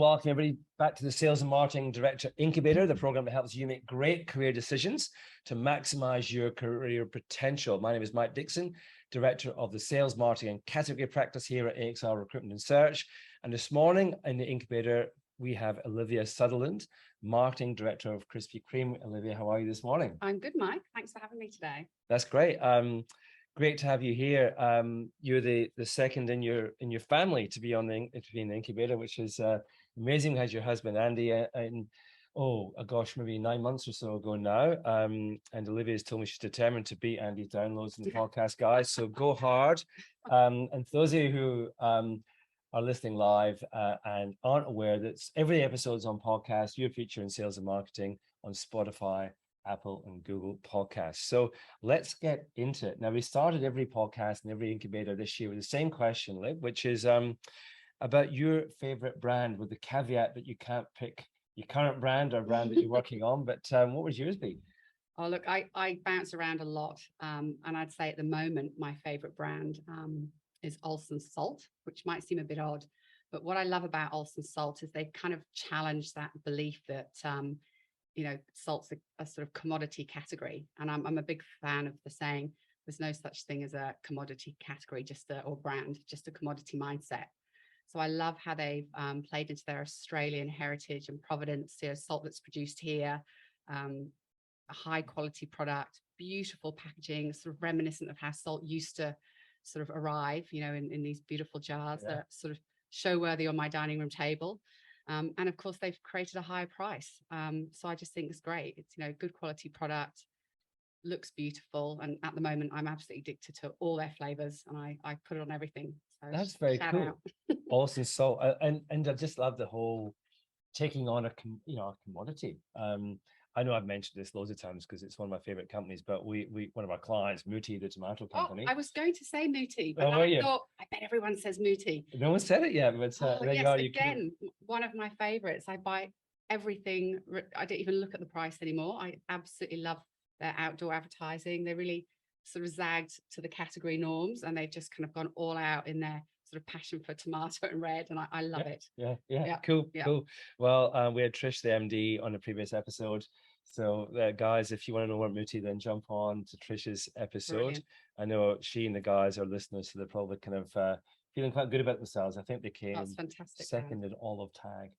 welcome everybody back to the Sales and Marketing Director Incubator, the program that helps you make great career decisions to maximize your career potential. My name is Mike Dickson, Director of the Sales, Marketing and Category Practice here at AXL Recruitment and Search. And this morning in the Incubator, we have Olivia Sutherland, Marketing Director of Krispy Kreme. Olivia, how are you this morning? I'm good, Mike. Thanks for having me today. That's great. Great to have you here. You're the second in your family to be on the incubator, which is amazing. Has your husband Andy and gosh, maybe 9 months or so ago now. And Olivia's told me she's determined to beat Andy's downloads in the podcast, guys. So go hard. And for those of you who are listening live and aren't aware that every episode's on podcast, your feature in sales and marketing on Spotify, Apple and Google podcasts. So let's get into it. Now, we started every podcast and every incubator this year with the same question, Liv, which is about your favorite brand, with the caveat that you can't pick your current brand or brand that you're working on. But what would yours be? Oh, look, I bounce around a lot. And I'd say at the moment, my favorite brand is Alson Salt, which might seem a bit odd. But what I love about Alson Salt is they kind of challenge that belief that salt's a sort of commodity category. And I'm a big fan of the saying, there's no such thing as a commodity category, or brand, just a commodity mindset. So I love how they've played into their Australian heritage and provenance, salt that's produced here, a high quality product, beautiful packaging, sort of reminiscent of how salt used to sort of arrive, in these beautiful jars that are sort of show worthy on my dining room table. And of course, they've created a higher price. So I just think it's great. It's, good quality product, looks beautiful. And at the moment, I'm absolutely addicted to all their flavors and I put it on everything. So that's very cool. Alson Salt. And I just love the whole taking on a commodity. I know I've mentioned this loads of times because it's one of my favorite companies, but one of our clients, Muti, the tomato company. Oh, I was going to say Muti, but I thought, I bet everyone says Muti. No one said it yet, but again, one of my favorites. I buy everything. I don't even look at the price anymore. I absolutely love their outdoor advertising. They really sort of zagged to the category norms, and they've just kind of gone all out in their sort of passion for tomato and red, and I love it. Yeah. Cool. Well, we had Trish, the MD, on a previous episode. So guys, if you want to know what Muti, then jump on to Trish's episode. Brilliant. I know she and the guys are listeners, so they're probably kind of feeling quite good about themselves. I think they came second in all of Tag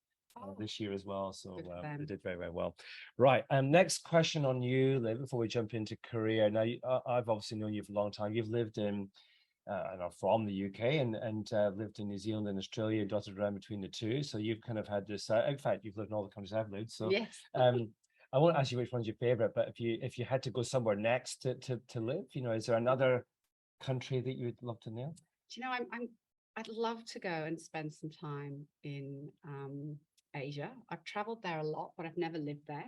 this year as well. So they did very, very well. Right. Next question on you, Liv, before we jump into career. Now, I've obviously known you for a long time. You've lived in from the UK and lived in New Zealand and Australia, dotted around between the two. So you've kind of had this. In fact, you've lived in all the countries I've lived. So yes. I won't ask you which one's your favorite, but if you had to go somewhere next to live, is there another country that you would love to know? Do you know, I'd love to go and spend some time in Asia. I've traveled there a lot, but I've never lived there.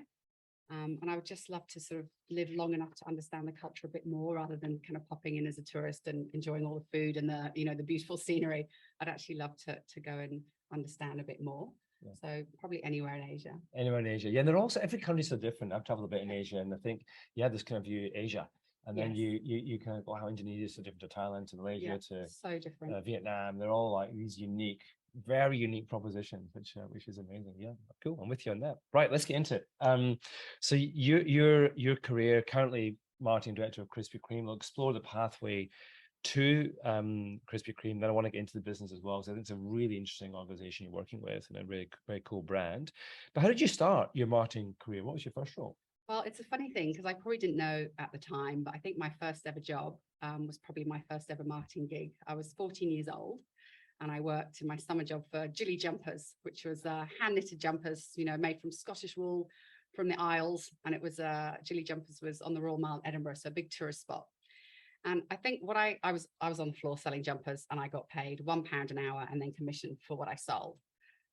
And I would just love to sort of live long enough to understand the culture a bit more, rather than kind of popping in as a tourist and enjoying all the food and the beautiful scenery. I'd actually love to go and understand a bit more. Yeah. So probably anywhere in Asia. Anywhere in Asia. Yeah, and they're also, every country's so different. I've traveled a bit in Asia, and I think you have this kind of view Asia. And then you kind of go, how Indonesia is so different to Thailand, to Malaysia, to so different. Vietnam. They're all like these unique, very unique propositions, which is amazing. Yeah, cool. I'm with you on that. Right, let's get into it. So your career, currently marketing director of Krispy Kreme. We'll explore the pathway to Krispy Kreme. Then I want to get into the business as well, because I think it's a really interesting organization you're working with and a really very cool brand. But how did you start your marketing career? What was your first role? Well, it's a funny thing, because I probably didn't know at the time, but I think my first ever job was probably my first ever marketing gig. I was 14 years old, and I worked in my summer job for Jilly Jumpers, which was hand knitted jumpers, made from Scottish wool from the Isles. And it was Jilly Jumpers was on the Royal Mile, Edinburgh, so a big tourist spot. And I think what I was on the floor selling jumpers, and I got paid £1 an hour and then commissioned for what I sold.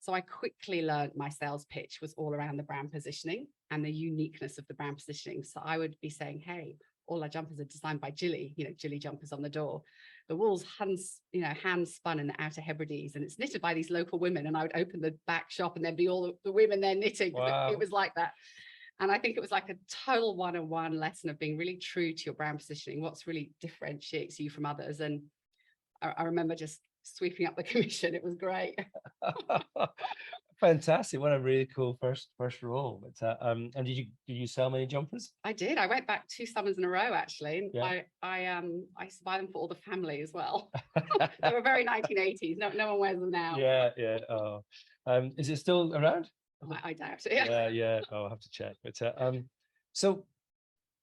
So I quickly learned my sales pitch was all around the brand positioning and the uniqueness of the brand positioning. So I would be saying, hey, all our jumpers are designed by Jilly, Jilly Jumpers on the door. The wool's hand spun in the Outer Hebrides, and it's knitted by these local women. And I would open the back shop and there'd be all the women there knitting. Wow. It was like that. And I think it was like a total one-on-one lesson of being really true to your brand positioning, what's really differentiates you from others. And I remember just sweeping up the commission. It was great. Fantastic! What a really cool first role. But and did you sell many jumpers? I did. I went back 2 summers in a row actually, and Yeah. I used to buy them for all the family as well. They were very 1980s. No one wears them now. Yeah, yeah. Oh, is it still around? I doubt it. Yeah. Yeah, yeah. Oh, I'll have to check. But so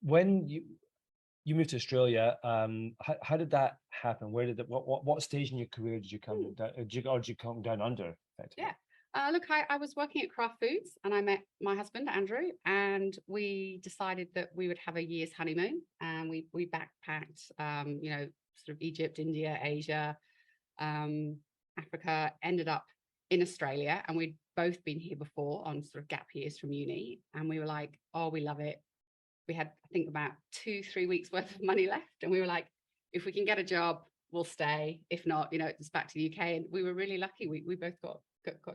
when you moved to Australia, how did that happen? Where did it, what stage in your career did you come down? Did you come down under, effectively? Yeah. Look, I was working at Kraft Foods and I met my husband, Andrew, and we decided that we would have a year's honeymoon, and we backpacked, sort of Egypt, India, Asia, Africa, ended up in Australia, and we'd both been here before on sort of gap years from uni. And we were like, oh, we love it. We had, I think, about 2-3 weeks worth of money left. And we were like, if we can get a job, we'll stay. If not, it's back to the UK. And we were really lucky. We both got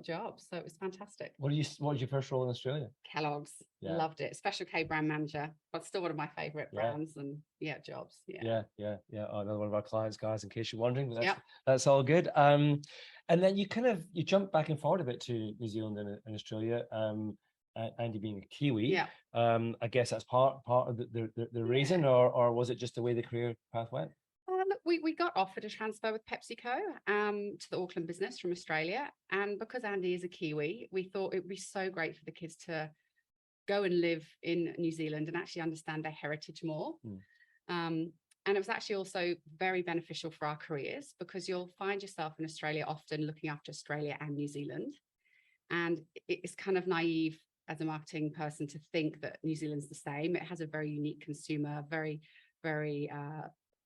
jobs. So it was fantastic. What was your first role in Australia? Kellogg's. Yeah. Loved it. Special K brand manager, but still one of my favorite brands. And jobs. Yeah. Oh, another one of our clients, guys, in case you're wondering. But Yep. that's all good. And then you jump back and forward a bit to New Zealand and Australia. Andy being a Kiwi, Yeah. I guess that's part of the reason, or was it just the way the career path went? Look, we got offered a transfer with PepsiCo to the Auckland business from Australia, and because Andy is a Kiwi, we thought it would be so great for the kids to go and live in New Zealand and actually understand their heritage more. And it was actually also very beneficial for our careers, because you'll find yourself in Australia often looking after Australia and New Zealand, and it's kind of naive as a marketing person to think that New Zealand's the same. It has a very unique consumer, very, very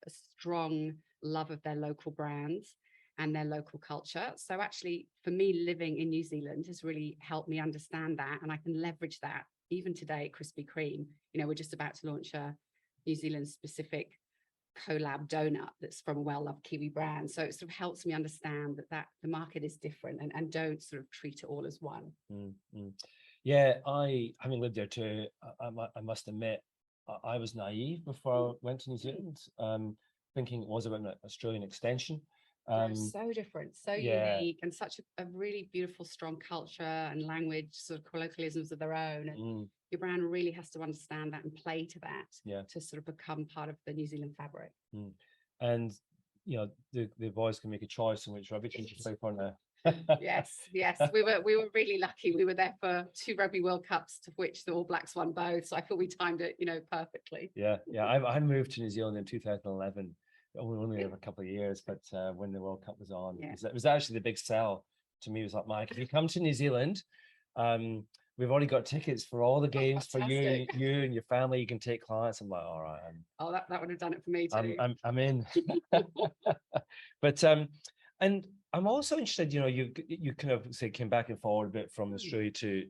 a strong love of their local brands and their local culture. So actually, for me, living in New Zealand has really helped me understand that, and I can leverage that even today at Krispy Kreme. We're just about to launch a New Zealand specific collab donut that's from a well-loved Kiwi brand. So it sort of helps me understand that the market is different, and don't sort of treat it all as one. Yeah, having lived there too, I must admit, I was naive before I went to New Zealand, thinking it was about an Australian extension. So different, so unique, and such a really beautiful, strong culture and language, sort of colloquialisms of their own. And your brand really has to understand that and play to that to sort of become part of the New Zealand fabric. And the boys can make a choice in which rugby team to play for now. Yes, we were really lucky. We were there for 2 Rugby World Cups, to which the All Blacks won both. So I feel we timed it, perfectly. Yeah. I moved to New Zealand in 2011. Only there for a couple of years, but when the World Cup was on, it was actually the big sell to me. It was like, Mike, if you come to New Zealand, we've already got tickets for all the games for you and your family. You can take clients. I'm like, all right. That would have done it for me too. I'm in. But and I'm also interested. You kind of say came back and forward a bit from Australia to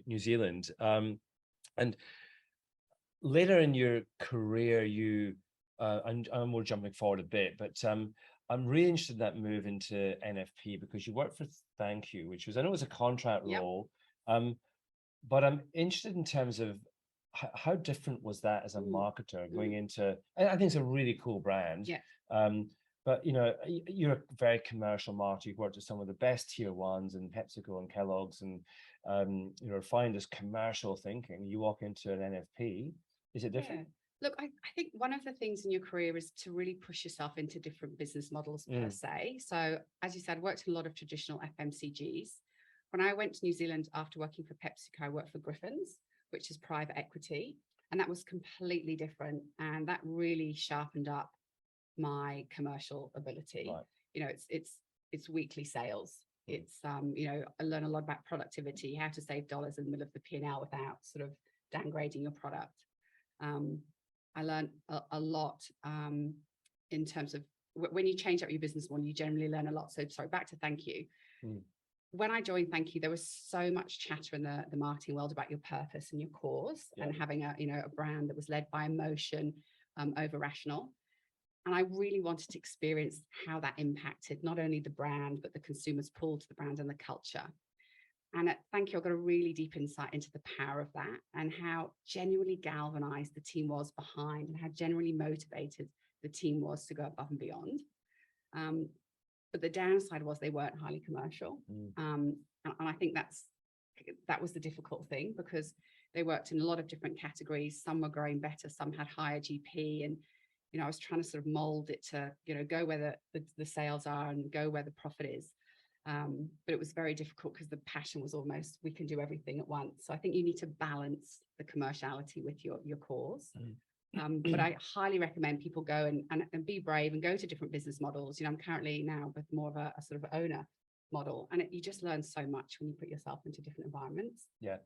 New Zealand, and later in your career, and we're jumping forward a bit, but I'm really interested in that move into NFP, because you worked for Thank You, which was, I know it was a contract role, but I'm interested in terms of how different was that as a marketer going into, and I think it's a really cool brand. But you're a very commercial marketer. You've worked with some of the best tier ones, and PepsiCo and Kellogg's, and refined as commercial thinking. You walk into an NFP. Is it different? Look, I think one of the things in your career is to really push yourself into different business models per se. So as you said, I worked in a lot of traditional FMCGs. When I went to New Zealand after working for PepsiCo, I worked for Griffin's, which is private equity. And that was completely different. And that really sharpened up my commercial ability. Right. It's weekly sales. It's, I learn a lot about productivity, how to save dollars in the middle of the P&L without sort of downgrading your product. I learned a lot in terms of when you change up your business model, you generally learn a lot. So sorry, back to Thank You. When I joined Thank You, there was so much chatter in the marketing world about your purpose and your cause, and having a brand that was led by emotion over rational. And I really wanted to experience how that impacted not only the brand, but the consumer's pull to the brand and the culture. And at Thank You, I got a really deep insight into the power of that, and how genuinely galvanized the team was behind, and how genuinely motivated the team was to go above and beyond. But the downside was they weren't highly commercial. And I think that's that was the difficult thing, because they worked in a lot of different categories. Some were growing better, some had higher GP, and I was trying to sort of mold it to go where the sales are and go where the profit is. But it was very difficult because the passion was almost, we can do everything at once. So I think you need to balance the commerciality with your cause. But I highly recommend people go and be brave and go to different business models. I'm currently now with more of a sort of owner model, and you just learn so much when you put yourself into different environments. Yeah,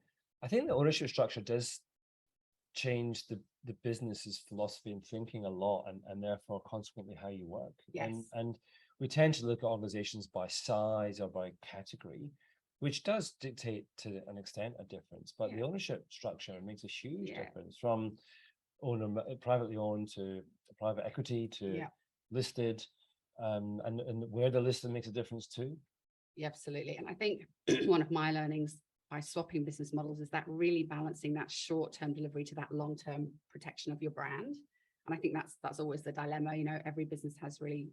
I think the ownership structure does change the business's philosophy and thinking a lot, and therefore consequently how you work. Yes. And we tend to look at organizations by size or by category, which does dictate to an extent a difference, but the ownership structure makes a huge difference, from privately owned to private equity to listed, and where they're listed makes a difference too. Yeah, absolutely. And I think one of my learnings by swapping business models is that really balancing that short-term delivery to that long-term protection of your brand. And I think that's always the dilemma. Every business has really,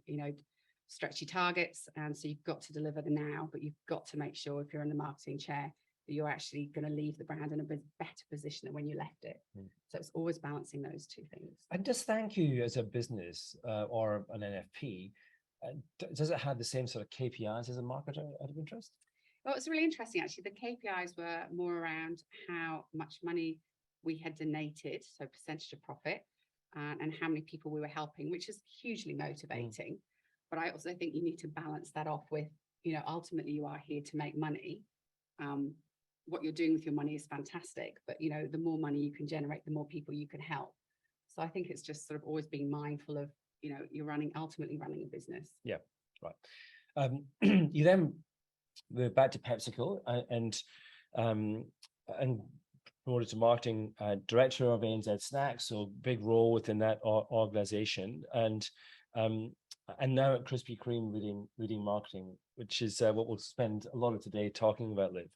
stretchy targets. And so you've got to deliver the now, but you've got to make sure, if you're in the marketing chair, that you're actually going to leave the brand in a better position than when you left it. So it's always balancing those two things. And just thank you as a business or an NFP, does it have the same sort of KPIs as a marketer, out of interest? Well, it's really interesting, actually. The KPIs were more around how much money we had donated, so percentage of profit, and how many people we were helping, which is hugely motivating. But I also think you need to balance that off with, ultimately you are here to make money. What you're doing with your money is fantastic, but, the more money you can generate, the more people you can help. So I think it's just sort of always being mindful of, you're ultimately running a business. Yeah, right. You then moved back to PepsiCo and promoted to marketing director of ANZ Snacks, so big role within that organization, and now at Krispy Kreme leading marketing, which is what we'll spend a lot of today talking about, Liv.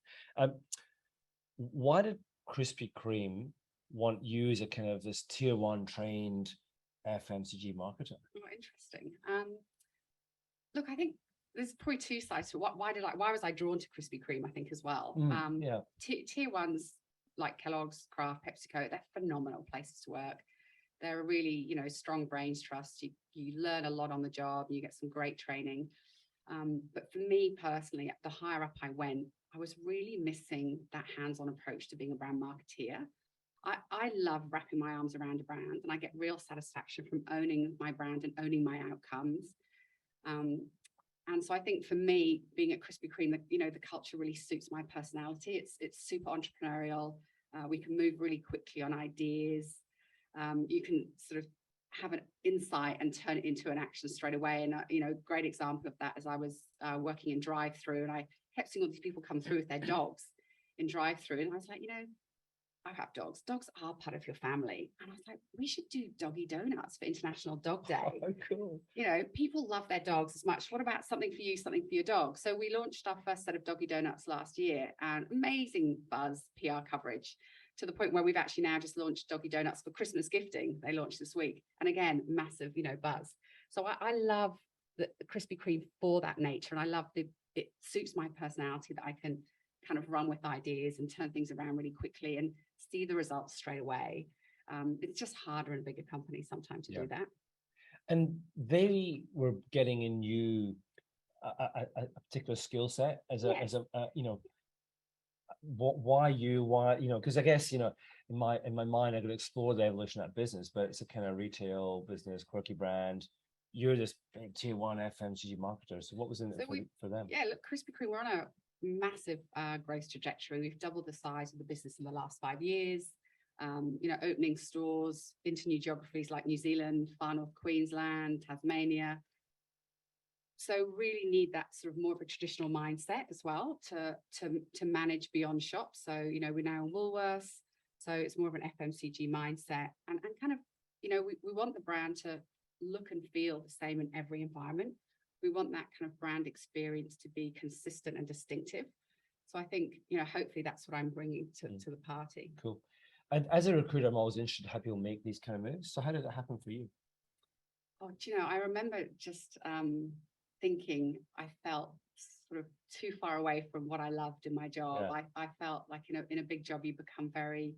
Why did Krispy Kreme want you as a kind of this tier one trained FMCG marketer? Oh, interesting. Look, I think there's probably two sides to it. Why was I drawn to Krispy Kreme, I think, as well. Tier ones like Kellogg's, Kraft, PepsiCo, they're phenomenal places to work. They're a really, strong brains trust. You learn a lot on the job, you get some great training. But for me personally, the higher up I went, I was really missing that hands-on approach to being a brand marketeer. I love wrapping my arms around a brand, and I get real satisfaction from owning my brand and owning my outcomes. And so I think for me, being at Krispy Kreme, the culture really suits my personality. It's super entrepreneurial. We can move really quickly on ideas. You can sort of have an insight and turn it into an action straight away. And great example of that is I was working in drive-through, and I kept seeing all these people come through with their dogs in drive-through, and I was like, I have dogs. Dogs are part of your family. And I was like, we should do Doggie donuts for International Dog Day. Oh, cool. People love their dogs as much. What about something for you, something for your dog? So we launched our first set of Doggie donuts last year, and amazing buzz, PR coverage, to the point where we've actually now just launched Doggie donuts for Christmas gifting. They launched this week. And again, massive, buzz. So I love the Krispy Kreme for that nature. And I love it suits my personality that I can kind of run with ideas and turn things around really quickly and see the results straight away. It's just harder in a bigger company sometimes to do that. And they were getting in you a particular skill set why because I guess in my mind I could explore the evolution of that business, but it's a kind of retail business, quirky brand. You're this big tier one FMCG marketer, so what was in it for them? Yeah, look, Krispy Kreme, we're on a massive growth trajectory. We've doubled the size of the business in the last 5 years. Opening stores into new geographies like New Zealand, far north Queensland, Tasmania. So really need that sort of more of a traditional mindset as well to manage beyond shops. So we're now in Woolworths, so it's more of an FMCG mindset, and kind of we want the brand to look and feel the same in every environment. We want that kind of brand experience to be consistent and distinctive. So I think, hopefully that's what I'm bringing to the party. Cool. And as a recruiter, I'm always interested in how people make these kind of moves. So how did it happen for you? Oh, I remember just thinking I felt sort of too far away from what I loved in my job. Yeah. I felt like in a big job you become very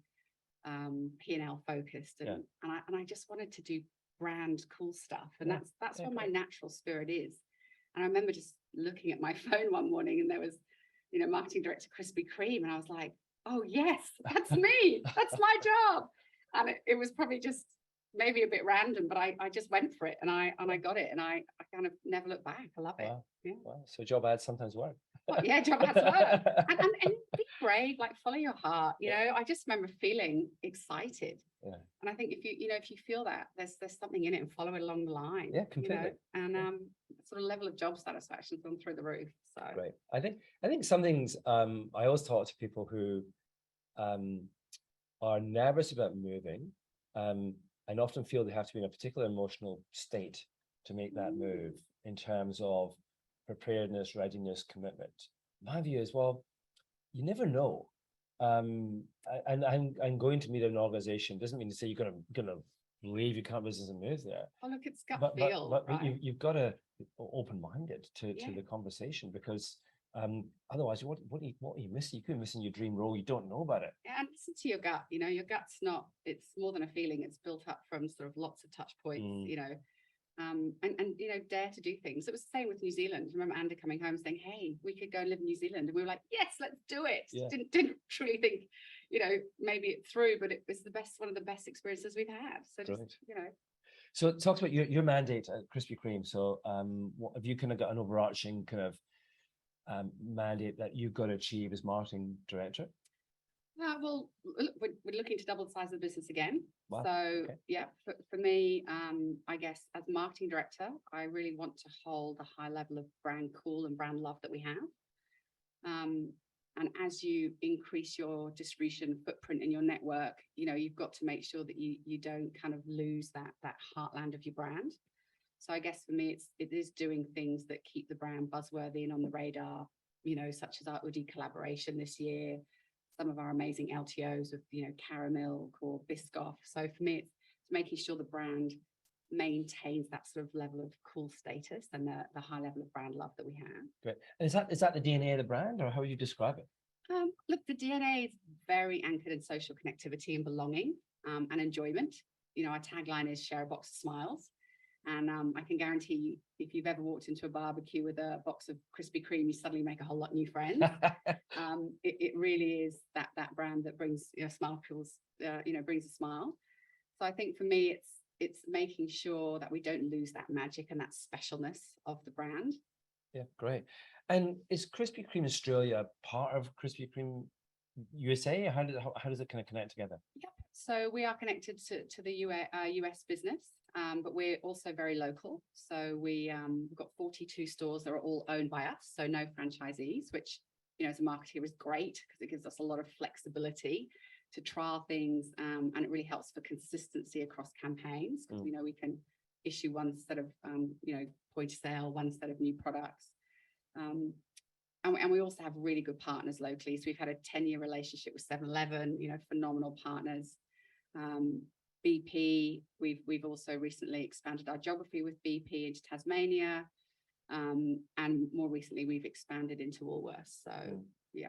P&L focused, and I just wanted to do brand cool stuff, and that's where my natural spirit is. And I remember just looking at my phone one morning, and there was, marketing director Krispy Kreme, and I was like, oh yes, that's me, that's my job. And it was probably just maybe a bit random, but I just went for it, and I got it, and I kind of never looked back. I love it. Yeah. Wow. So job ads sometimes work. Well, yeah, job ads work. And be brave, like follow your heart. I just remember feeling excited. Yeah. And I think if you feel that, there's something in it, and follow it along the line. Yeah, completely. And sort of level of job satisfaction's gone through the roof. So great. I think some things I always talk to people who are nervous about moving, and often feel they have to be in a particular emotional state to make that move in terms of preparedness, readiness, commitment. My view is, well, you never know. And I'm going to meet an organization doesn't mean to say you're gonna leave your current business and move there. Oh, look, it's gut feel. But right? you've got to be open-minded to the conversation, because otherwise, what are you missing? You could be missing your dream role. You don't know about it. And listen to your gut. Your gut's not. It's more than a feeling. It's built up from sort of lots of touch points. And dare to do things. It was the same with New Zealand. I remember Andy coming home saying, hey, we could go and live in New Zealand, and we were like, yes, let's do it. Didn't truly think maybe it through, but it was one of the best experiences we've had. So just so talk about your mandate at Krispy Kreme. So what have you kind of got an overarching kind of mandate that you've got to achieve as marketing director? Well, we're looking to double the size of the business again. Wow. So for me, I guess as marketing director, I really want to hold the high level of brand cool and brand love that we have. And as you increase your distribution footprint in your network, you've got to make sure that you don't kind of lose that heartland of your brand. So I guess for me, it is doing things that keep the brand buzzworthy and on the radar, such as our Udi collaboration this year, some of our amazing LTOs with, Caramilk or Biscoff. So for me, it's making sure the brand maintains that sort of level of cool status and the high level of brand love that we have. Great. And is that the DNA of the brand, or how would you describe it? Look, the DNA is very anchored in social connectivity and belonging and enjoyment. Our tagline is share a box of smiles. And I can guarantee you, if you've ever walked into a barbecue with a box of Krispy Kreme, you suddenly make a whole lot of new friends. It really is that brand that brings smile feels, brings a smile. So I think for me, it's making sure that we don't lose that magic and that specialness of the brand. Yeah, great. And is Krispy Kreme Australia part of Krispy Kreme USA? How does it kind of connect together? Yep. So we are connected to the US business, but we're also very local. So we've got 42 stores that are all owned by us, so no franchisees, which as a marketer is great because it gives us a lot of flexibility to trial things, and it really helps for consistency across campaigns because we can issue one set of point of sale, one set of new products. And we also have really good partners locally. So we've had a 10-year relationship with 7-Eleven, phenomenal partners. BP, we've also recently expanded our geography with BP into Tasmania. And more recently, we've expanded into Woolworths. So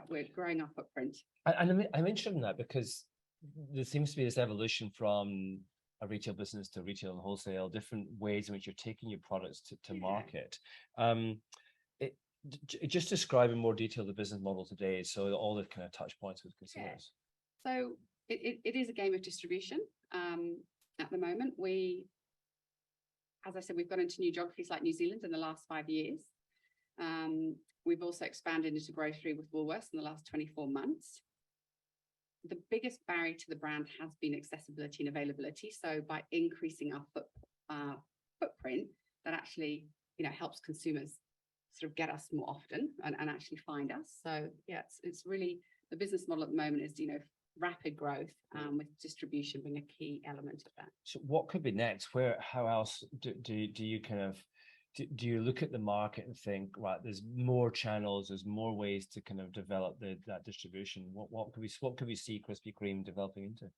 we're growing our footprint. And I'm interested in that because there seems to be this evolution from a retail business to retail and wholesale, different ways in which you're taking your products to market. Just describe in more detail the business model today, so all the kind of touch points with consumers. So it is a game of distribution. At the moment, as I said, we've gone into new geographies like New Zealand in the last 5 years. We've also expanded into grocery with Woolworths in the last 24 months. The biggest barrier to the brand has been accessibility and availability. So by increasing our footprint, that actually helps consumers sort of get us more often and actually find us. So it's really the business model at the moment is rapid growth with distribution being a key element of that. So what could be next? How else do you kind of do you look at the market and think, right, there's more channels, there's more ways to kind of develop that distribution? What could we see Krispy Kreme developing into?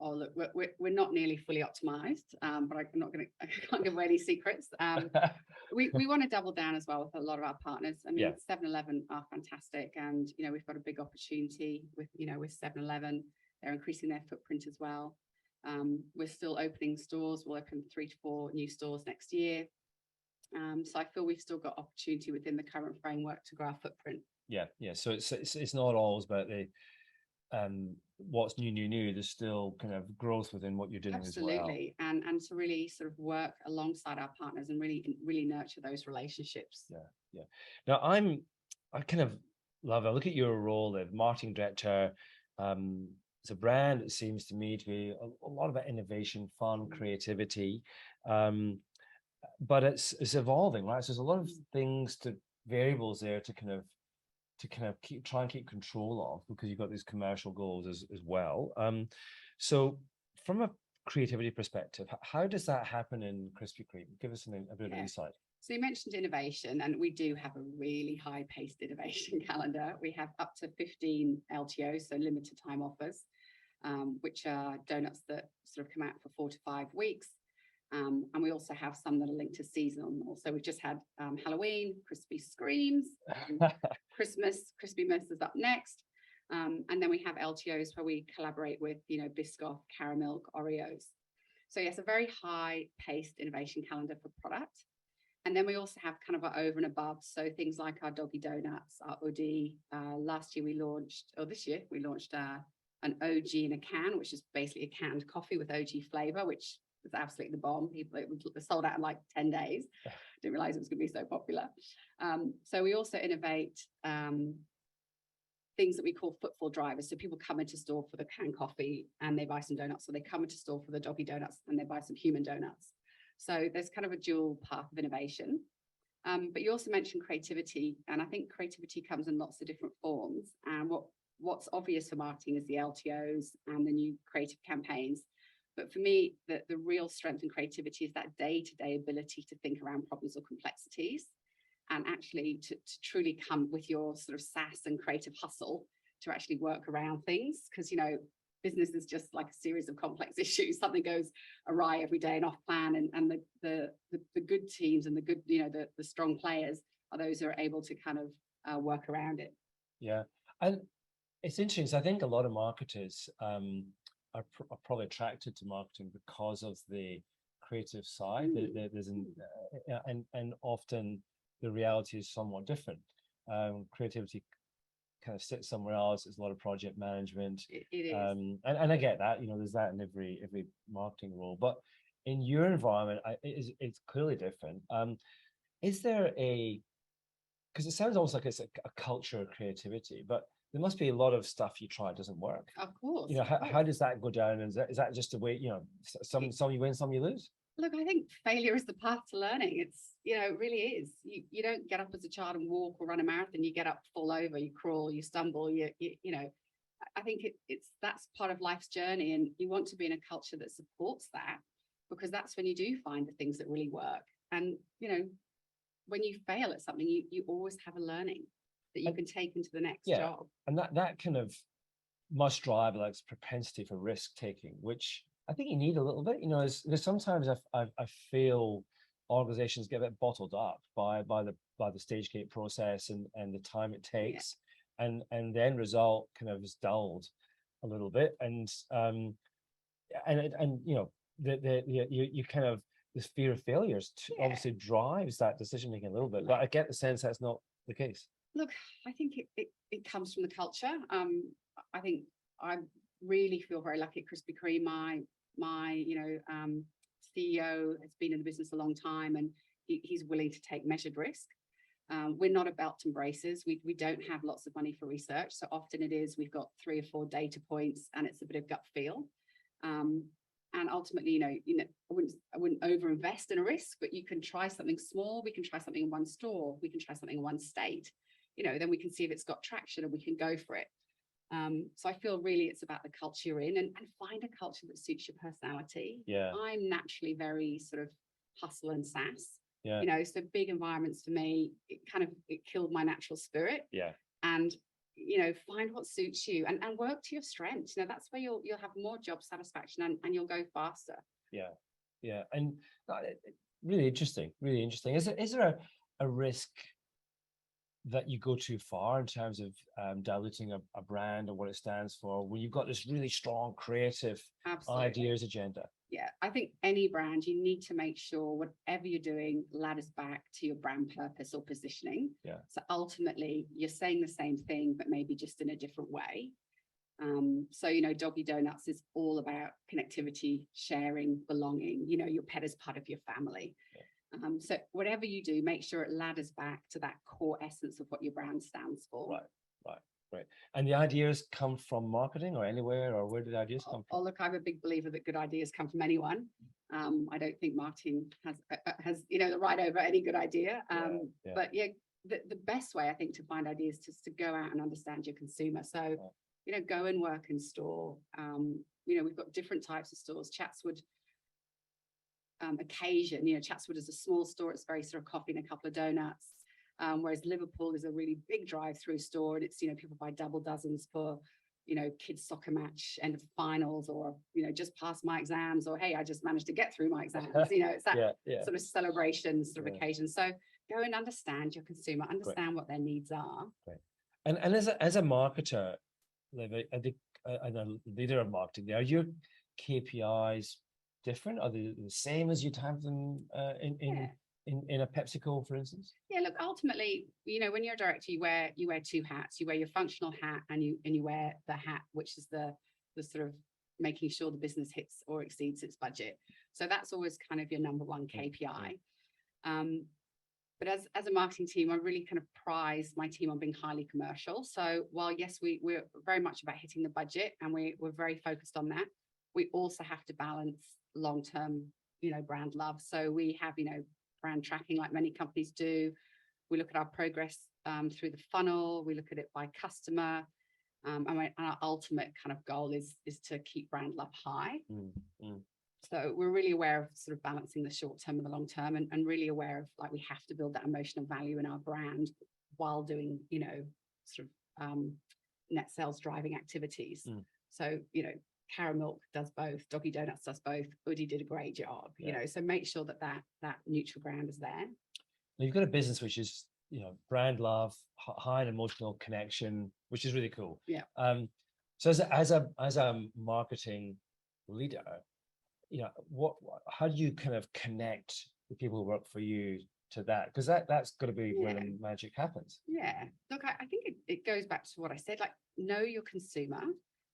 Oh, look, we're not nearly fully optimized, but I can't give away any secrets. We want to double down as well with a lot of our partners. I mean, 7-Eleven are fantastic, and we've got a big opportunity with 7-Eleven. They're increasing their footprint as well. We're still opening stores. We'll open 3 to 4 new stores next year. So I feel we've still got opportunity within the current framework to grow our footprint. Yeah. So it's not always about the what's new. There's still kind of growth within what you're doing. Absolutely. As well. And to really sort of work alongside our partners and really nurture those relationships. Yeah. Now I kind of love, I look at your role as marketing director. It's a brand, it seems to me to be a lot about innovation, fun, creativity. But it's evolving, right? So there's a lot of things variables there to kind of try and keep control of, because you've got these commercial goals as well. So from a creativity perspective, how does that happen in Krispy Kreme? Give us a bit of insight. So you mentioned innovation, and we do have a really high-paced innovation calendar. We have up to 15 LTOs, so limited time offers, which are donuts that sort of come out for 4 to 5 weeks. And we also have some that are linked to seasonal. So we've just had Halloween, Krispy Screams, Christmas, Crispy Mess is up next. And then we have LTOs where we collaborate with, Biscoff, Caramilk, Oreos. So yes, a very high-paced innovation calendar for product. And then we also have kind of our over and above. So things like our Doggie donuts, our Oodie. This year we launched an OG in a can, which is basically a canned coffee with OG flavor, which was absolutely the bomb. It was sold out in like 10 days. Didn't realize it was going to be so popular. So we also innovate things that we call footfall drivers. So people come into store for the canned coffee and they buy some donuts. So they come into store for the Doggie donuts and they buy some human donuts. So there's kind of a dual path of innovation. But you also mentioned creativity, and I think creativity comes in lots of different forms. And what's obvious for marketing is the LTOs and the new creative campaigns. But for me, the real strength in creativity is that day-to-day ability to think around problems or complexities, and actually to truly come with your sort of sass and creative hustle to actually work around things. Because, business is just like a series of complex issues. Something goes awry every day and off plan, and the good teams and the good, the strong players are those who are able to kind of work around it. Yeah. And it's interesting. So I think a lot of marketers are probably attracted to marketing because of the creative side. And often the reality is somewhat different. Creativity kind of sits somewhere else. It's a lot of project management. It is. And I get that, there's that in every marketing role. But in your environment, it's clearly different. Is there because it sounds almost like it's a culture of creativity, but there must be a lot of stuff you try doesn't work. Of course. How does that go down? Is that just a way, some you win, some you lose? Look, I think failure is the path to learning. It's, it really is. You don't get up as a child and walk or run a marathon. You get up, fall over, you crawl, you stumble, I think that's part of life's journey. And you want to be in a culture that supports that, because that's when you do find the things that really work. And, when you fail at something, you always have a learning that you can take into the next job. And that kind of must drive like propensity for risk taking, which I think you need a little bit. There's sometimes I feel organizations get a bit bottled up by the stage gate process and the time it takes, and the end result kind of is dulled a little bit, and you kind of, this fear of failures obviously drives that decision making a little bit. But I get the sense that's not the case. Look, I think it comes from the culture. I think I really feel very lucky at Krispy Kreme. My CEO has been in the business a long time, and he's willing to take measured risk. We're not a belt and braces. We don't have lots of money for research. So often it is, we've got 3 or 4 data points and it's a bit of gut feel. And ultimately, I wouldn't overinvest in a risk, but you can try something small. We can try something in one store. We can try something in one state. Then we can see if it's got traction and we can go for it. So I feel really it's about the culture you're in, and find a culture that suits your personality. Yeah. I'm naturally very sort of hustle and sass. Yeah. So big environments for me, it killed my natural spirit. Yeah. And find what suits you and work to your strengths. That's where you'll have more job satisfaction and you'll go faster. Yeah. And really interesting. Is there a risk that you go too far in terms of diluting a brand and what it stands for when you've got this really strong creative ideas agenda? Yeah, I think any brand, you need to make sure whatever you're doing ladders back to your brand purpose or positioning. Yeah. So ultimately, you're saying the same thing, but maybe just in a different way. So, Doggie Donuts is all about connectivity, sharing, belonging. Your pet is part of your family. Yeah. So whatever you do, make sure it ladders back to that core essence of what your brand stands for. Right. And the ideas come from marketing or anywhere, or where did ideas come from? Oh, look, I'm a big believer that good ideas come from anyone. I don't think marketing has the right over any good idea. But the best way I think to find ideas is to go out and understand your consumer. So, go and work in store. We've got different types of stores. Chatswood, occasion, Chatswood is a small store. It's very sort of coffee and a couple of donuts. Whereas Liverpool is a really big drive-through store, and it's people buy double dozens for kids soccer match, end of finals, or just past my exams, or hey, I just managed to get through my exams. It's that sort of celebration sort of occasion. So go and understand your consumer, understand what their needs are. Right. And as a marketer, Olivia, I think and a leader of marketing, are your KPIs different? Are they the same as you'd have them in a PepsiCo, for instance? Yeah, look, ultimately, when you're a director, you wear two hats. You wear your functional hat and you wear the hat which is the sort of making sure the business hits or exceeds its budget. So that's always kind of your number one KPI. But as a marketing team, I really kind of prize my team on being highly commercial. So while yes, we're very much about hitting the budget and we're very focused on that, we also have to balance long-term, brand love. So we have, brand tracking like many companies do. We look at our progress through the funnel. We look at it by customer. And our ultimate kind of goal is to keep brand love high. So we're really aware of sort of balancing the short term and the long term, and really aware of we have to build that emotional value in our brand while doing, sort of net sales driving activities. So, Caramilk does both, Doggie Donuts does both, Uddy did a great job, so make sure that neutral ground is there. You've got a business which is, brand love, high emotional connection, which is really cool. Yeah. So as a marketing leader, how do you kind of connect the people who work for you to that? Because that's got to be where the magic happens. Yeah. Look, I think it goes back to what I said, know your consumer.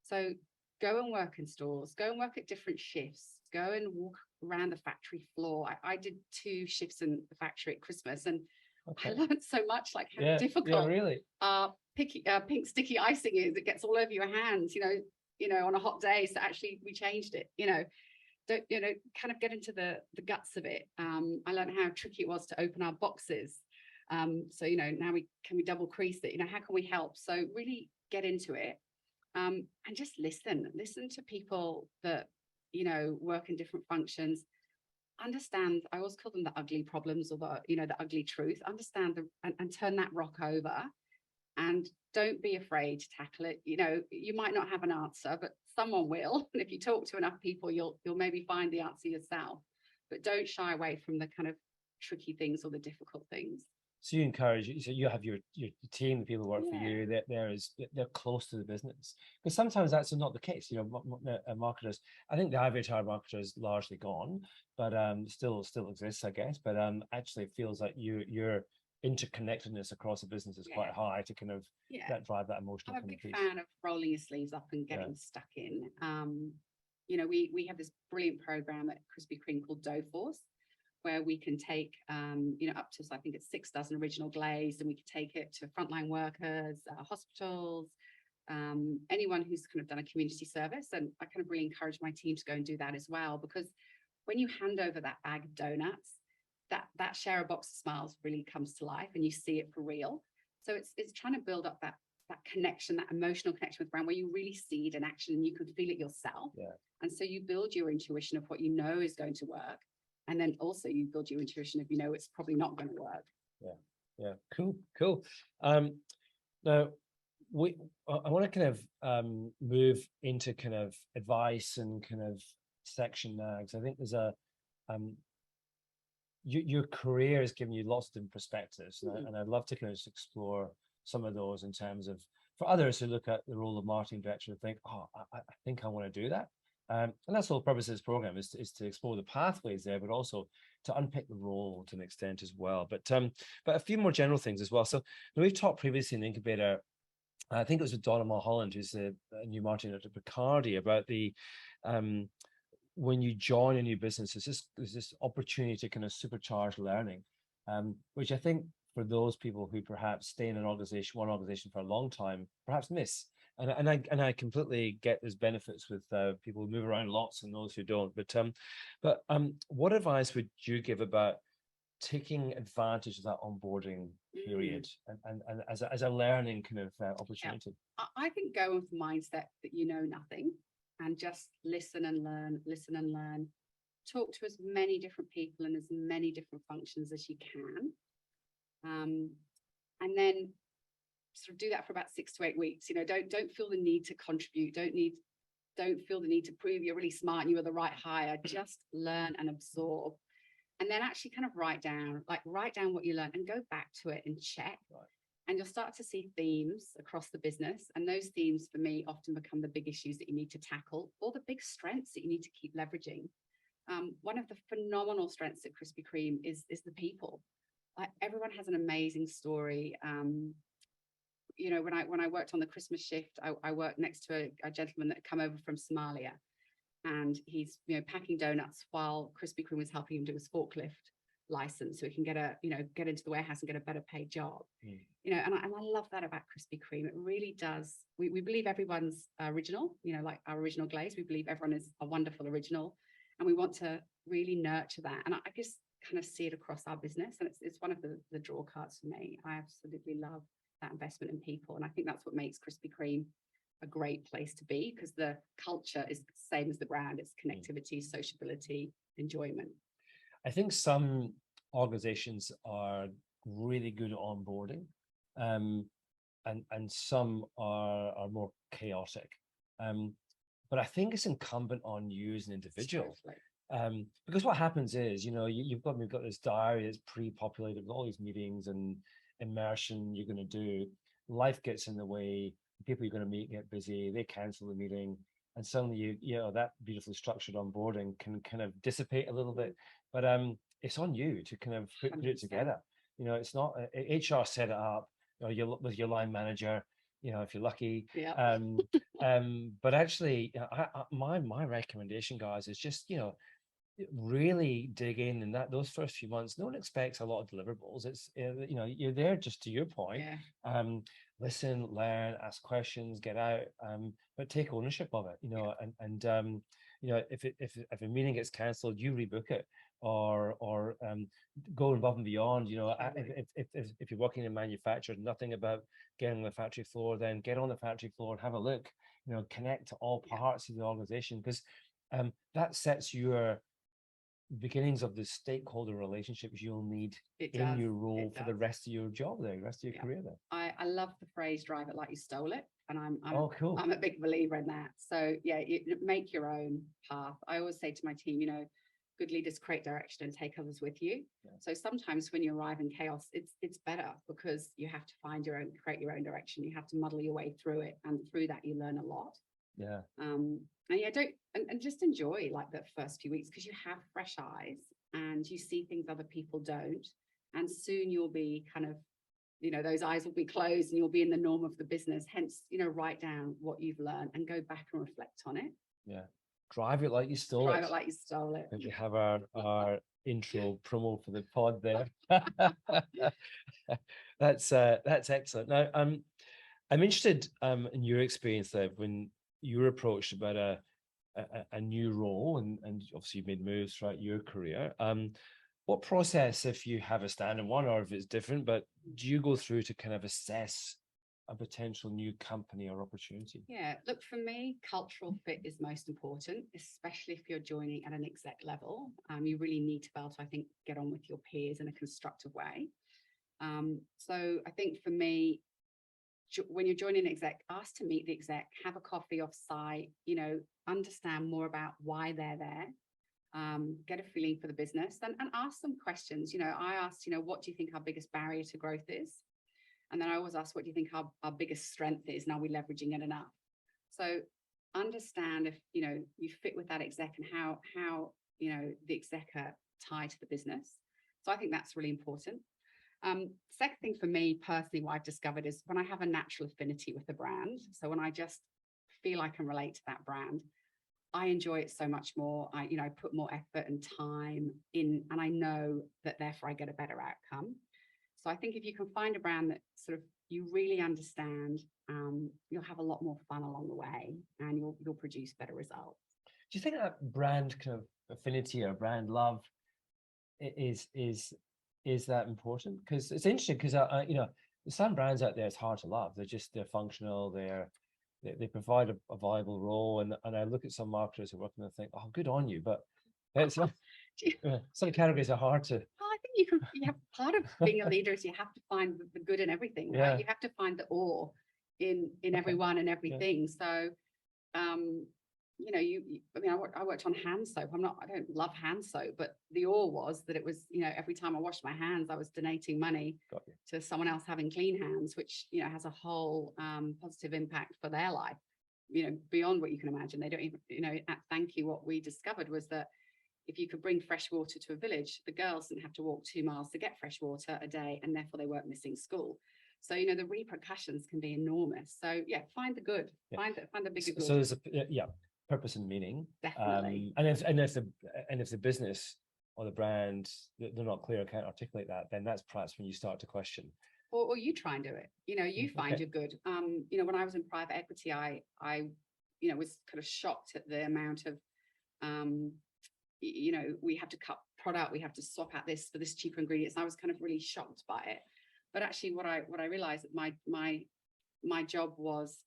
So go and work in stores, go and work at different shifts, go and walk around the factory floor. I did 2 shifts in the factory at Christmas, and I learned so much, how difficult really pink sticky icing is. It gets all over your hands, on a hot day. So actually we changed it, don't, kind of get into the guts of it. I learned how tricky it was to open our boxes. So, now we double crease it, how can we help? So really get into it. And just listen to people that, work in different functions. Understand, I always call them the ugly problems, or the ugly truth. Understand and turn that rock over, and don't be afraid to tackle it. You might not have an answer, but someone will. And if you talk to enough people, you'll maybe find the answer yourself. But don't shy away from the kind of tricky things or the difficult things. So you encourage, so you have your team, the people who work for you, they're close to the business. Because sometimes that's not the case. Marketers, I think the ivory tower marketer is largely gone, but still exists, I guess. But actually it feels like your interconnectedness across the business is quite high to kind of that drive that emotional. I'm a big fan of rolling your sleeves up and getting stuck in. We have this brilliant program at Krispy Kreme called Dough Force, where we can take, up to, I think it's 6 dozen original glaze, and we can take it to frontline workers, hospitals, anyone who's kind of done a community service. And I kind of really encourage my team to go and do that as well, because when you hand over that bag of donuts, that share a box of smiles really comes to life, and you see it for real. So it's trying to build up that connection, that emotional connection with brand, where you really see it in action and you can feel it yourself. And so you build your intuition of what is going to work. And then also you build your intuition of, it's probably not going to work. Yeah. Cool. Now, I want to kind of move into kind of advice and kind of section now, because I think there's a um, your career has given you lots of different perspectives, and I'd love to kind of just explore some of those in terms of, for others who look at the role of marketing director and think, oh, I think I want to do that. And that's the whole purpose of this program, is to explore the pathways there, but also to unpick the role to an extent as well. But a few more general things as well. So we've talked previously in the incubator, I think it was with Donna Mulholland, who's a new marketing director at Bacardi, about the when you join a new business, there's this opportunity to kind of supercharge learning, which I think for those people who perhaps stay in one organization for a long time, perhaps miss. And I completely get there's benefits with people who move around lots and those who don't. But what advice would you give about taking advantage of that onboarding period and as a learning kind of opportunity? I think go with the mindset that you know nothing, and just listen and learn. Talk to as many different people and as many different functions as you can. And then sort of do that for about 6 to 8 weeks. Don't feel the need to contribute. Don't feel the need to prove you're really smart and you are the right hire. Just learn and absorb. And then actually kind of write down what you learn and go back to it and check. Right. And you'll start to see themes across the business. And those themes, for me, often become the big issues that you need to tackle, or the big strengths that you need to keep leveraging. One of the phenomenal strengths at Krispy Kreme is the people. Everyone has an amazing story. When I worked on the Christmas shift, I worked next to a gentleman that had come over from Somalia. And he's packing donuts while Krispy Kreme was helping him do his forklift license, so he can get into the warehouse and get a better paid job. And I love that about Krispy Kreme. It really does. We believe everyone's original, like our original glaze. We believe everyone is a wonderful original, and we want to really nurture that. And I just kind of see it across our business, and it's one of the draw cards for me. I absolutely love that investment in people, and I think that's what makes Krispy Kreme a great place to be, because the culture is the same as the brand. It's connectivity, sociability, enjoyment. I think some organizations are really good at onboarding, and some are more chaotic. But I think it's incumbent on you as an individual. Because what happens is, we've got this diary that's pre-populated with all these meetings and immersion you're going to do. Life gets in the way. People you're going to meet get busy. They cancel the meeting, and suddenly that beautifully structured onboarding can kind of dissipate a little bit. But it's on you to kind of put it together. It's not HR set it up. With your line manager. If you're lucky. Yeah. But actually, my recommendation, guys, is just really dig in those first few months. No one expects a lot of deliverables. It's you're there just to your point. Yeah. Listen, learn, ask questions, get out, but take ownership of it. If a meeting gets cancelled, you rebook it, or go above and beyond. If you're working in manufacturing, nothing about getting on the factory floor, then get on the factory floor and have a look. Connect to all parts of the organization, because that sets your beginnings of the stakeholder relationships you'll need in your role for the rest of your job there, the rest of your career there. I love the phrase "drive it like you stole it," and I'm cool. I'm a big believer in that. So you make your own path. I always say to my team, good leaders create direction and take others with you. Yeah. So sometimes when you arrive in chaos, it's better, because you have to create your own direction. You have to muddle your way through it, and through that you learn a lot. Yeah. And just enjoy like the first few weeks, because you have fresh eyes and you see things other people don't, and soon you'll be kind of, those eyes will be closed and you'll be in the norm of the business. Hence, write down what you've learned and go back and reflect on it. Yeah. Drive it like you stole it. Drive it like you stole it. We have our intro promo for the pod there. That's excellent. Now, I'm interested in your experience there when you were approached about a new role, and obviously you've made moves throughout your career. What process, if you have a standard one or if it's different, but do you go through to kind of assess a potential new company or opportunity? Yeah, look, for me, cultural fit is most important, especially if you're joining at an exec level. You really need to be able to, I think, get on with your peers in a constructive way. So I think for me, when you're joining an exec, ask to meet the exec, have a coffee off site, understand more about why they're there, get a feeling for the business, and ask them questions. I asked, what do you think our biggest barrier to growth is? And then I always ask, what do you think our biggest strength is? And are we leveraging it enough? So understand if, you fit with that exec and how the exec are tied to the business. So I think that's really important. Second thing for me personally, what I've discovered is when I have a natural affinity with the brand. So when I just feel I can relate to that brand, I enjoy it so much more. I put more effort and time in, and I know that therefore I get a better outcome. So I think if you can find a brand that sort of you really understand, you'll have a lot more fun along the way, and you'll produce better results. Do you think that brand kind of affinity or brand love is that important? Because it's interesting, because there's some brands out there it's hard to love. They're functional. They provide a viable role, and I look at some marketers who work and I think, oh, good on you, but it's some categories are hard to. Well, I think you have part of being a leader is you have to find the good in everything, right? Yeah. You have to find the awe in everyone and everything. Yeah. So I worked on hand soap. I don't love hand soap, but the awe was that it was, every time I washed my hands, I was donating money to someone else having clean hands, which, has a whole positive impact for their life, beyond what you can imagine. They don't even, at Thank You, what we discovered was that if you could bring fresh water to a village, the girls didn't have to walk 2 miles to get fresh water a day, and therefore they weren't missing school. So, the repercussions can be enormous. So yeah, find the good, find the bigger good. So there's purpose and meaning. Definitely. And if the business or the brand, they're not clear, can't articulate that, then that's perhaps when you start to question. Or you try and do it. You find your good. When I was in private equity, I was kind of shocked at the amount of, we have to cut product, we have to swap out this for this cheaper ingredients. And I was kind of really shocked by it. But actually, what I realized that my job was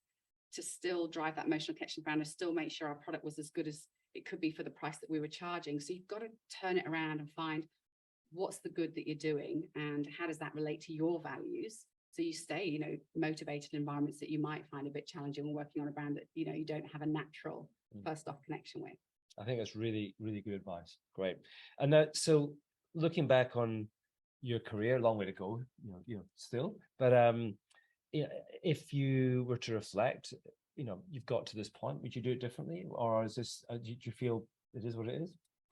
to still drive that emotional connection brand, and still make sure our product was as good as it could be for the price that we were charging. So you've got to turn it around and find what's the good that you're doing, and how does that relate to your values, so you stay motivated in environments that you might find a bit challenging, when working on a brand that you don't have a natural first off connection with. I think that's really, really good advice. Great. And that, so looking back on your career, long way to go, still, but if you were to reflect, you've got to this point, would you do it differently, or is this, do you feel it is what it is?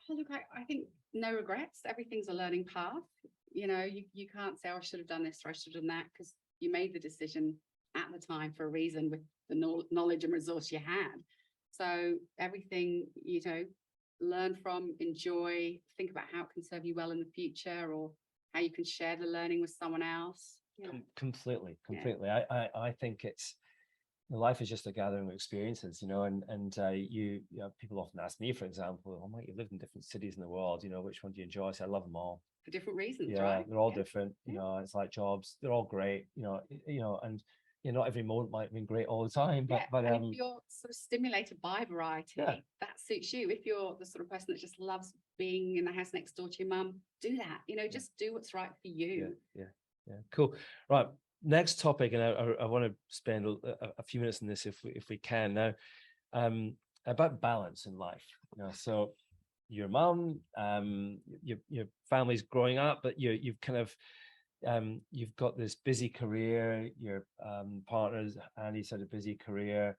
Oh, look, I think no regrets. Everything's a learning path. You can't say, oh, I should have done this or I should have done that, because you made the decision at the time for a reason, with the knowledge and resource you had. So everything, learn from, enjoy, think about how it can serve you well in the future, or how you can share the learning with someone else. Completely. Yeah. I think it's, life is just a gathering of experiences, and people often ask me, for example, oh, Mike, you lived in different cities in the world, which one do you enjoy? I say, I love them all. For different reasons, yeah, right? They're all different. It's like jobs, they're all great, and not every moment might have been great all the time, but and if you're sort of stimulated by variety, that suits you. If you're the sort of person that just loves being in the house next door to your mum, do that. Just do what's right for you. Yeah, cool. Right, next topic, and I want to spend a few minutes on this if we can now, about balance in life. So your mum, your family's growing up, but you've kind of you've got this busy career. Your partner's, Andy's, had a busy career.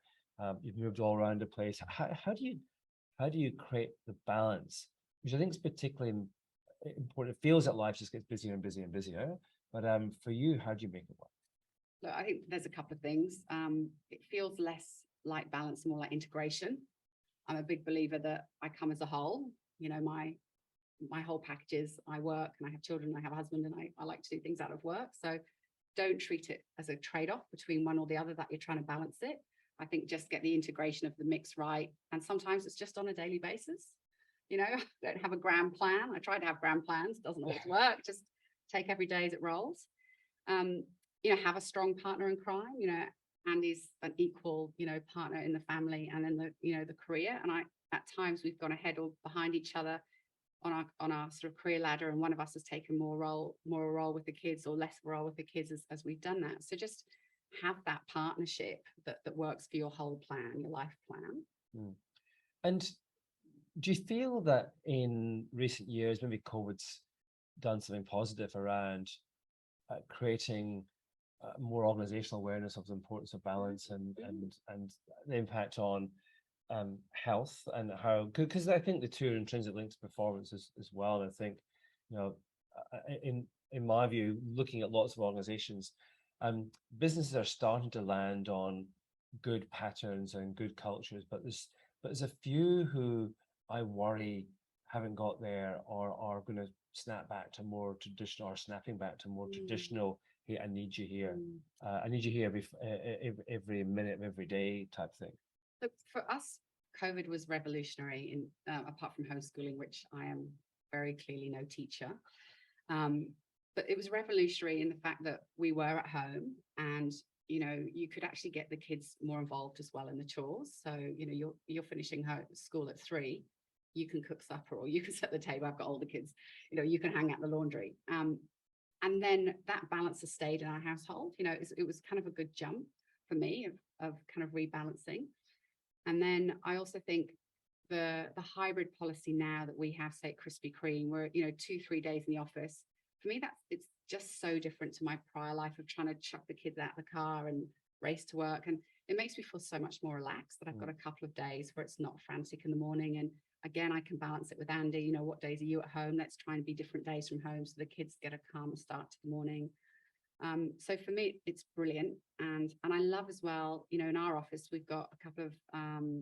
You've moved all around the place. How do you create the balance, which I think is particularly important? It feels that life just gets busier and busier and busier. But for you, how do you make it work? Look, I think there's a couple of things. It feels less like balance, more like integration. I'm a big believer that I come as a whole. My whole package is, I work and I have children, I have a husband, and I like to do things out of work. So don't treat it as a trade-off between one or the other, that you're trying to balance it. I think just get the integration of the mix right. And sometimes it's just on a daily basis. Don't have a grand plan. I try to have grand plans, doesn't always work. Just take every day as it rolls. Have a strong partner in crime. Andy's an equal, partner in the family and in the career. And at times we've gone ahead or behind each other on our sort of career ladder, and one of us has taken more role with the kids, or less role with the kids as we've done that. So just have that partnership that works for your whole plan, your life plan. Mm. And do you feel that in recent years, maybe COVID's done something positive around creating more organizational awareness of the importance of balance and the impact on health, and how good, because I think the two are intrinsic links to performance as well. And I think, you know, in my view, looking at lots of organizations, businesses are starting to land on good patterns and good cultures, but there's a few who I worry haven't got there, or are going to snap back to more traditional, or snapping back to more traditional. Hey, I need you here. I need you here every minute of every day type thing. Look, for us, COVID was revolutionary in apart from homeschooling, which I am very clearly no teacher. But it was revolutionary in the fact that we were at home, and you know, you could actually get the kids more involved as well in the chores. So, you know, you're finishing school at 3, you can cook supper, or you can set the table. I've got older kids, you know, you can hang out the laundry. And then that balance has stayed in our household. You know, it was kind of a good jump for me of kind of rebalancing. And then I also think the hybrid policy now that we have, say, at Krispy Kreme, where, you know, 2-3 days in the office, for me, it's just so different to my prior life of trying to chuck the kids out of the car and race to work. And it makes me feel so much more relaxed that I've got a couple of days where it's not frantic in the morning. And again, I can balance it with Andy. You know, what days are you at home? Let's try and be different days from home so the kids get a calmer start to the morning. So for me, it's brilliant. And I love as well, you know, in our office, we've got a couple of,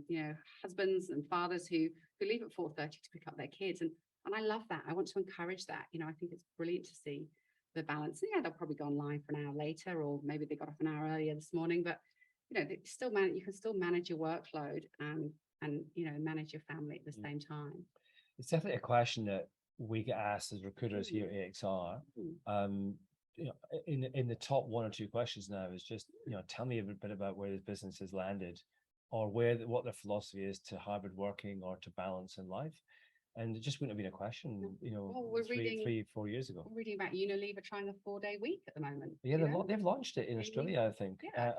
you know, husbands and fathers who leave at 4:30 to pick up their kids. And I love that. I want to encourage that. You know, I think it's brilliant to see the balance. Yeah, they'll probably go online for an hour later, or maybe they got off an hour earlier this morning, but, you know, you can still manage your workload and, you know, manage your family at the same time. It's definitely a question that we get asked as recruiters here at AXR. You know, in the top 1 or 2 questions now is just, you know, tell me a bit about where this business has landed, or what their philosophy is to hybrid working or to balance in life. And it just wouldn't have been a question, you know, well, 3-4 years ago. We're reading about Unilever trying a 4-day week at the moment. Yeah, they've launched it in Australia, I think. Yeah,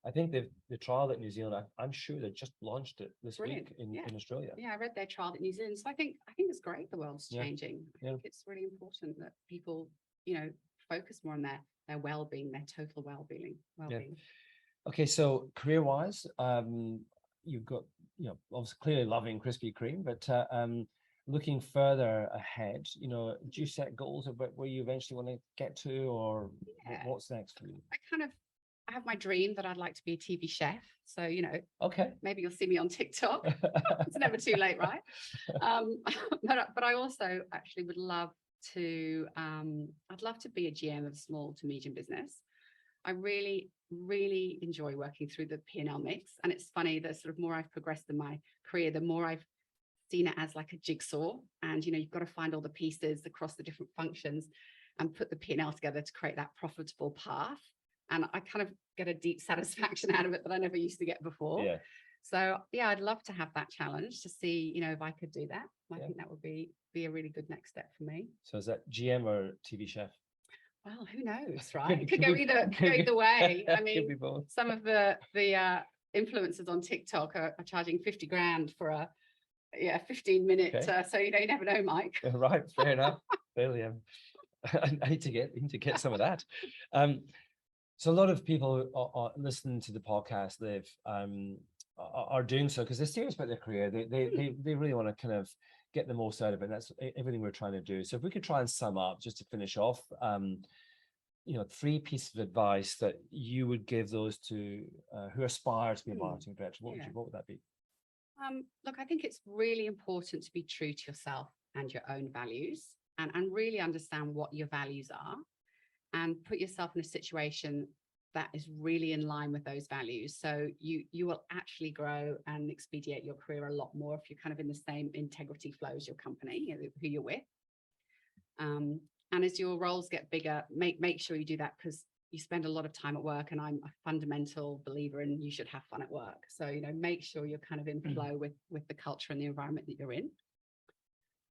I think they've trialed it in New Zealand. I'm sure they just launched it this week in Australia. Yeah, I read they trialed it in New Zealand. So I think it's great the world's changing. I think it's really important that people, you know, focus more on their well-being, their total well-being. Okay, so career-wise, you've got, you know, obviously clearly loving Krispy Kreme, but looking further ahead, you know, do you set goals about where you eventually want to get to, or what's next for you? I have my dream that I'd like to be a TV chef. So, you know, maybe you'll see me on TikTok. It's never too late, right? But I also actually would love to, I'd love to be a GM of small to medium business. I really, really enjoy working through the P&L mix. And it's funny, the sort of more I've progressed in my career, the more I've seen it as like a jigsaw. And, you know, you've got to find all the pieces across the different functions and put the P&L together to create that profitable path. And I kind of get a deep satisfaction out of it that I never used to get before. Yeah. So, yeah, I'd love to have that challenge to see, you know, if I could do that. I think that would be a really good next step for me. So is that GM or TV chef? Well, who knows, right? It could go either way. I mean, some of the influencers on TikTok are charging 50 grand for a 15-minute. So, you know, you never know, Mike. Right, fair enough. Fairly, I need to get some of that. So a lot of people are listening to the podcast. They've are doing so because they're serious about their career. They really want to kind of get the most out of it. And that's everything we're trying to do. So if we could try and sum up, just to finish off, you know, 3 pieces of advice that you would give those to who aspire to be a marketing director, what would that be? Look, I think it's really important to be true to yourself and your own values, and really understand what your values are, and put yourself in a situation that is really in line with those values. So you will actually grow and expedite your career a lot more if you're kind of in the same integrity flow as your company, you know, who you're with. And as your roles get bigger, make sure you do that, because you spend a lot of time at work, and I'm a fundamental believer in you should have fun at work. So, you know, make sure you're kind of in flow with the culture and the environment that you're in.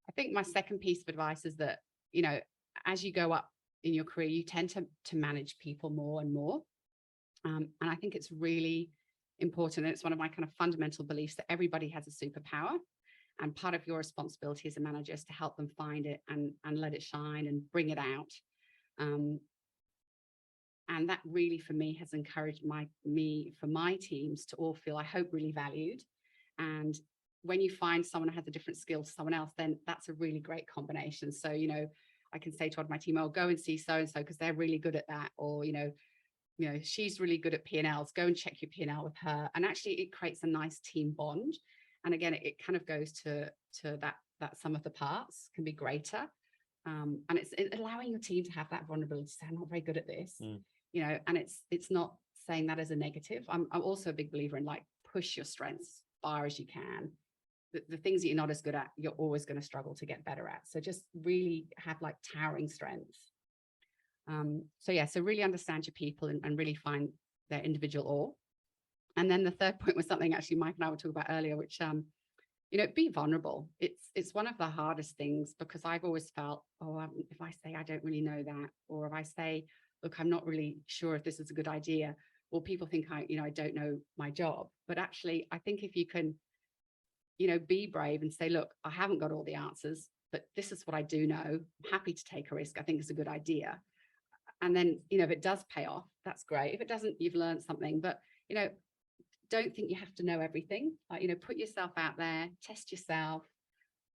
I think my second piece of advice is that, you know, as you go up in your career, you tend to manage people more and more. And I think it's really important. And it's one of my kind of fundamental beliefs that everybody has a superpower. And part of your responsibility as a manager is to help them find it and let it shine and bring it out. And that really, for me, has encouraged my teams to all feel, I hope, really valued. And when you find someone who has a different skill to someone else, then that's a really great combination. So, you know, I can say to my team, oh, go and see so-and-so because they're really good at that. Or, you know, she's really good at P&Ls, go and check your P&L with her. And actually it creates a nice team bond. And again, it kind of goes to that sum of the parts can be greater. And it's allowing your team to have that vulnerability to say, I'm not very good at this, you know, and it's not saying that as a negative. I'm also a big believer in like, push your strengths far as you can. The things that you're not as good at, you're always going to struggle to get better at. So just really have like towering strengths. So really understand your people and really find their individual awe. And then the third point was something actually Mike and I were talking about earlier, which, you know, be vulnerable. It's one of the hardest things because I've always felt, if I say I don't really know that, or if I say, look, I'm not really sure if this is a good idea, well, people think I don't know my job. But actually, I think if you can, you know, be brave and say, look, I haven't got all the answers, but this is what I do know. I'm happy to take a risk. I think it's a good idea. And then, you know, if it does pay off, that's great. If it doesn't, you've learned something. But, you know, don't think you have to know everything. Like, you know, put yourself out there, test yourself,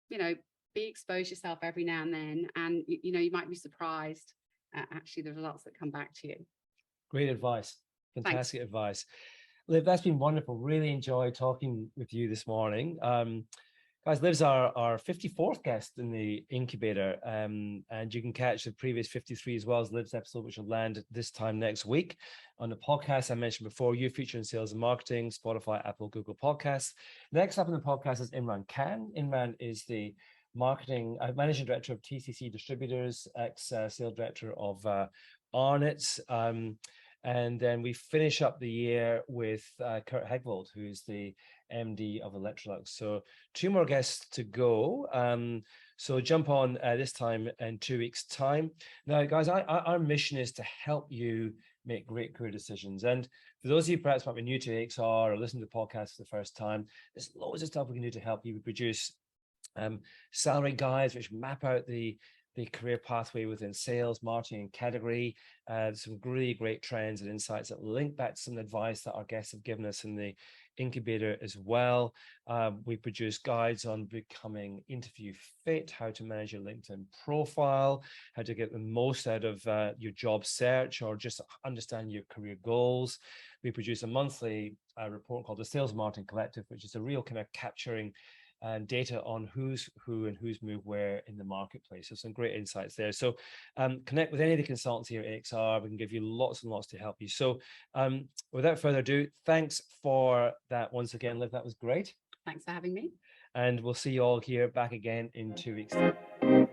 you know, expose yourself every now and then. And, you know, you might be surprised at actually the results that come back to you. Great advice. Fantastic Thanks. advice. Liv, that's been wonderful. Really enjoyed talking with you this morning. Guys, Liv's our 54th guest in the incubator, and you can catch the previous 53 as well as Liv's episode, which will land this time next week. On the podcast I mentioned before, you feature in sales and marketing, Spotify, Apple, Google Podcasts. Next up in the podcast is Imran Khan. Imran is the managing director of TCC Distributors, ex-sales director of Arnott. And then we finish up the year with Kurt Hegvold, who's the MD of Electrolux. So 2 more guests to go. So jump on this time in 2 weeks' time. Now, guys, our mission is to help you make great career decisions. And for those of you perhaps might be new to AXR or listen to the podcast for the first time, there's loads of stuff we can do to help you. We produce salary guides which map out the career pathway within sales, marketing, and category. Some really great trends and insights that link back to some advice that our guests have given us in the incubator as well. We produce guides on becoming interview fit, how to manage your LinkedIn profile, how to get the most out of your job search or just understand your career goals. We produce a monthly report called the Sales Marketing Collective, which is a real kind of capturing and data on who's who and who's moved where in the marketplace. So some great insights there. So connect with any of the consultants here at AXR. We can give you lots and lots to help you. So without further ado, thanks for that once again, Liv. That was great. Thanks for having me. And we'll see you all here back again in 2 weeks' time.